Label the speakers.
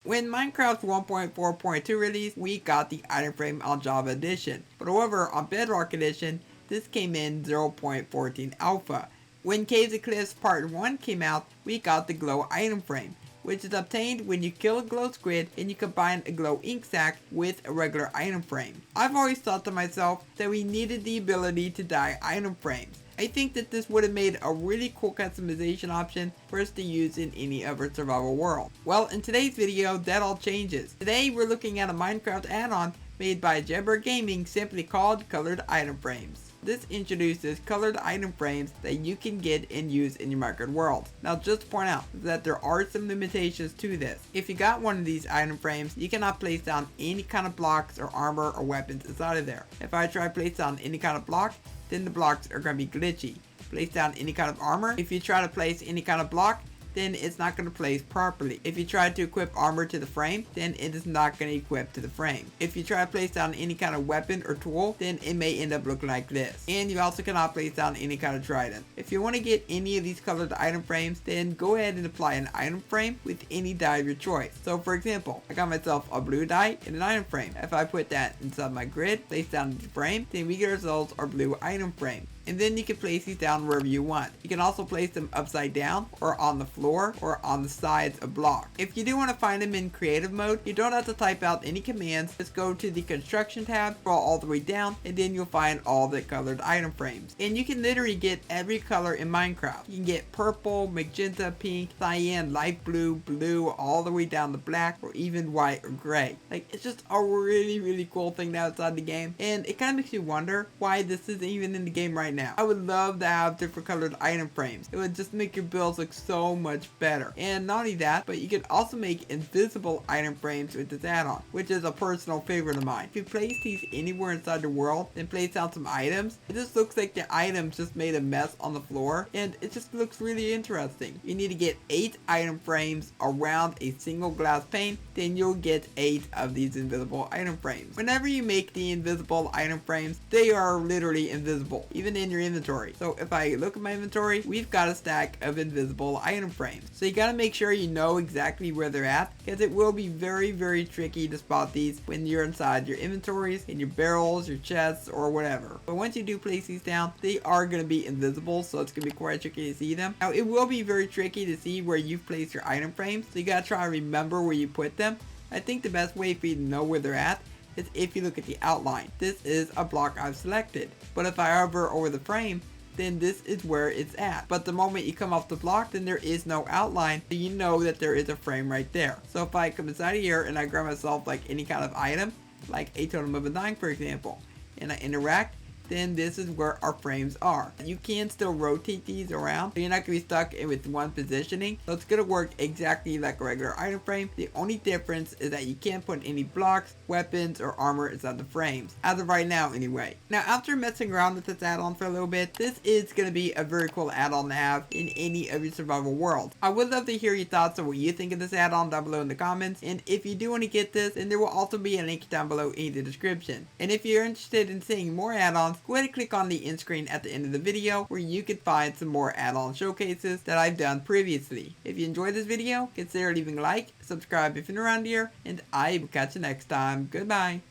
Speaker 1: When Minecraft 1.4.2 released, we got the item frame on Java Edition, but however on Bedrock Edition, this came in 0.14 Alpha. When Caves and Cliffs Part 1 came out, we got the glow item frame, which is obtained when you kill a glow squid and you combine a glow ink sac with a regular item frame. I've always thought to myself that we needed the ability to dye item frames. I think that this would have made a really cool customization option for us to use in any other survival world. Well, in today's video, that all changes. Today, we're looking at a Minecraft add-on made by Jebber Gaming simply called Colored Item Frames. This introduces colored item frames that you can get and use in your Minecraft world. Now just to point out that there are some limitations to this. If you got one of these item frames, you cannot place down any kind of blocks or armor or weapons inside of there. If I try to place down any kind of block, then the blocks are going to be glitchy. Place down any kind of armor, if you try to place any kind of block, then it's not going to place properly. If you try to equip armor to the frame, then it is not going to equip to the frame. If you try to place down any kind of weapon or tool, then it may end up looking like this. And you also cannot place down any kind of trident. If you want to get any of these colored item frames, then go ahead and apply an item frame with any dye of your choice. So for example, I got myself a blue dye in an item frame. If I put that inside my grid, place down the frame, then we get ourselves our blue item frame. And then you can place these down wherever you want. You can also place them upside down or on the floor or on the sides of block. If you do want to find them in creative mode, you don't have to type out any commands. Just go to the construction tab, scroll all the way down, and then you'll find all the colored item frames. And you can literally get every color in Minecraft. You can get purple, magenta, pink, cyan, light blue, blue, all the way down to black, or even white or gray. Like, it's just a really cool thing now inside the game. And it kind of makes you wonder why this isn't even in the game right now. I would love to have different colored item frames. It would just make your builds look so much better. And not only that, but you can also make invisible item frames with this add-on, which is a personal favorite of mine. If you place these anywhere inside the world and place down some items, it just looks like the items just made a mess on the floor, and it just looks really interesting. You need to get 8 item frames around a single glass pane, then you'll get 8 of these invisible item frames. Whenever you make the invisible item frames, they are literally invisible, even in your inventory. So if I look at my inventory, we've got a stack of invisible item frames. So you gotta make sure you know exactly where they're at, because it will be very tricky to spot these when you're inside your inventories, in your barrels, your chests, or whatever. But once you do place these down, they are gonna be invisible, so it's gonna be quite tricky to see them. Now it will be very tricky to see where you've placed your item frames, so you gotta try to remember where you put them. I think the best way for you to know where they're at is if you look at the outline. This is a block I've selected, but if I hover over the frame, then this is where it's at. But the moment you come off the block, then there is no outline, so you know that there is a frame right there. So if I come inside of here and I grab myself like any kind of item, like a totem of a dime for example, and I interact, then this is where our frames are. You can still rotate these around, so you're not going to be stuck with one positioning. So it's going to work exactly like a regular item frame. The only difference is that you can't put any blocks, weapons, or armor inside the frames, as of right now anyway. Now after messing around with this add-on for a little bit, this is going to be a very cool add-on to have in any of your survival worlds. I would love to hear your thoughts on what you think of this add-on down below in the comments, and if you do want to get this, then there will also be a link down below in the description. And if you're interested in seeing more add-ons, go ahead and click on the end screen at the end of the video where you can find some more add-on showcases that I've done previously. If you enjoyed this video, consider leaving a like, subscribe if you're around here, and I will catch you next time. Goodbye.